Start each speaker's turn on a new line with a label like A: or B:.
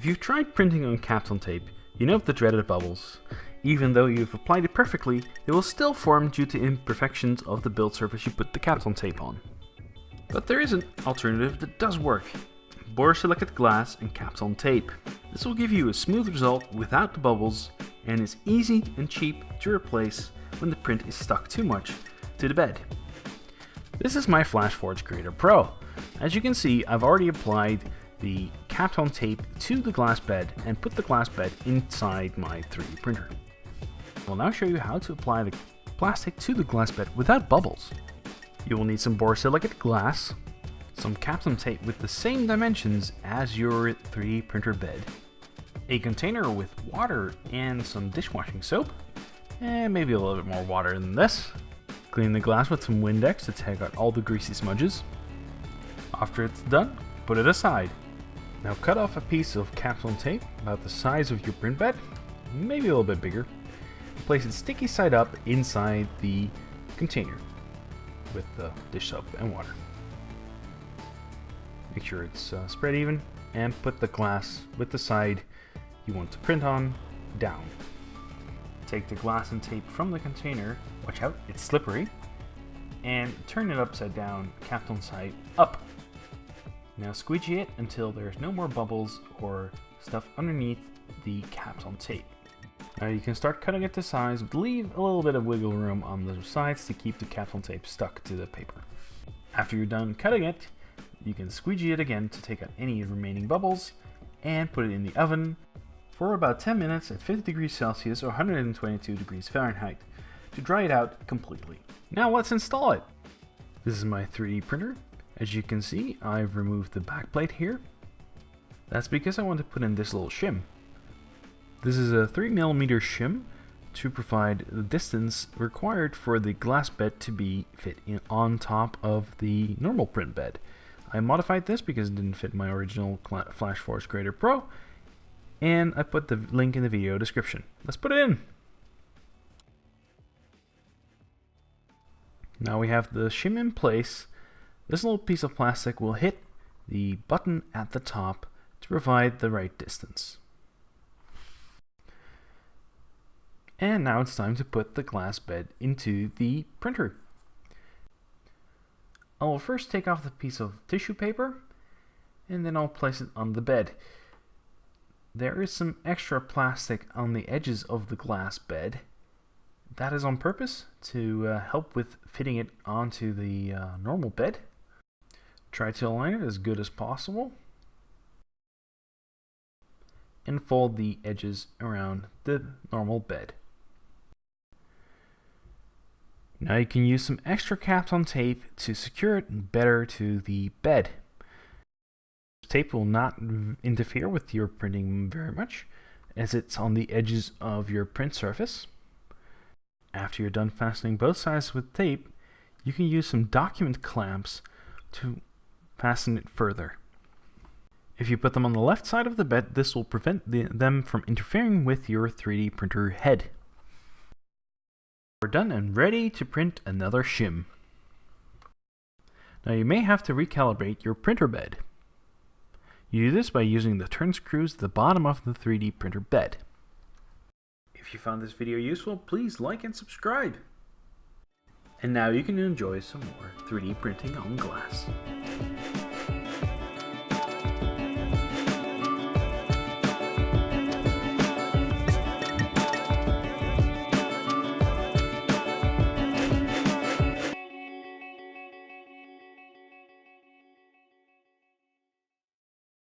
A: you've tried printing on kapton tape, you know of the dreaded bubbles. Even though you've applied it perfectly, they will still form due to imperfections of the build surface you put the kapton tape on. But there is an alternative that does work. Borosilicate glass and kapton tape. This will give you a smooth result without the bubbles and is easy and cheap to replace when the print is stuck too much to the bed. This is my Flashforge Creator Pro. As you can see, I've already applied the kapton tape to the glass bed and put the glass bed inside my 3D printer. I'll now show you how to apply the plastic to the glass bed without bubbles. You will need some borosilicate glass, some kapton tape with the same dimensions as your 3D printer bed, a container with water and some dishwashing soap, and maybe a little bit more water than this. Clean the glass with some Windex to take out all the greasy smudges. After it's done, put it aside. Now cut off a piece of kapton tape about the size of your print bed, maybe a little bit bigger. Place it sticky side up inside the container with the dish soap and water. Make sure it's spread even and put the glass with the side you want to print on down. Take the glass and tape from the container, watch out, it's slippery, and turn it upside down, kapton side up. Now squeegee it until there's no more bubbles or stuff underneath the kapton tape. Now you can start cutting it to size, but leave a little bit of wiggle room on the sides to keep the kapton tape stuck to the paper. After you're done cutting it, you can squeegee it again to take out any remaining bubbles and put it in the oven for about 10 minutes at 50 degrees Celsius or 122 degrees Fahrenheit to dry it out completely. Now let's install it. This is my 3D printer. As you can see, I've removed the backplate here. That's because I want to put in this little shim. This is a 3mm shim to provide the distance required for the glass bed to be fit in on top of the normal print bed. I modified this because it didn't fit my original Flashforge Creator Pro, and I put the link in the video description. Let's put it in. Now we have the shim in place. This little piece of plastic will hit the button at the top to provide the right distance. And now it's time to put the glass bed into the printer. I will first take off the piece of tissue paper and then I'll place it on the bed. There is some extra plastic on the edges of the glass bed. That is on purpose to help with fitting it onto the normal bed. Try to align it as good as possible and fold the edges around the normal bed. Now you can use some extra kapton tape to secure it better to the bed. Tape will not interfere with your printing very much as it's on the edges of your print surface. After you're done fastening both sides with tape, you can use some document clamps to fasten it further. If you put them on the left side of the bed, this will prevent them from interfering with your 3D printer head. We're done and ready to print another shim. Now you may have to recalibrate your printer bed. You do this by using the turn screws at the bottom of the 3D printer bed. If you found this video useful, please like and subscribe. And now you can enjoy some more 3D printing on glass.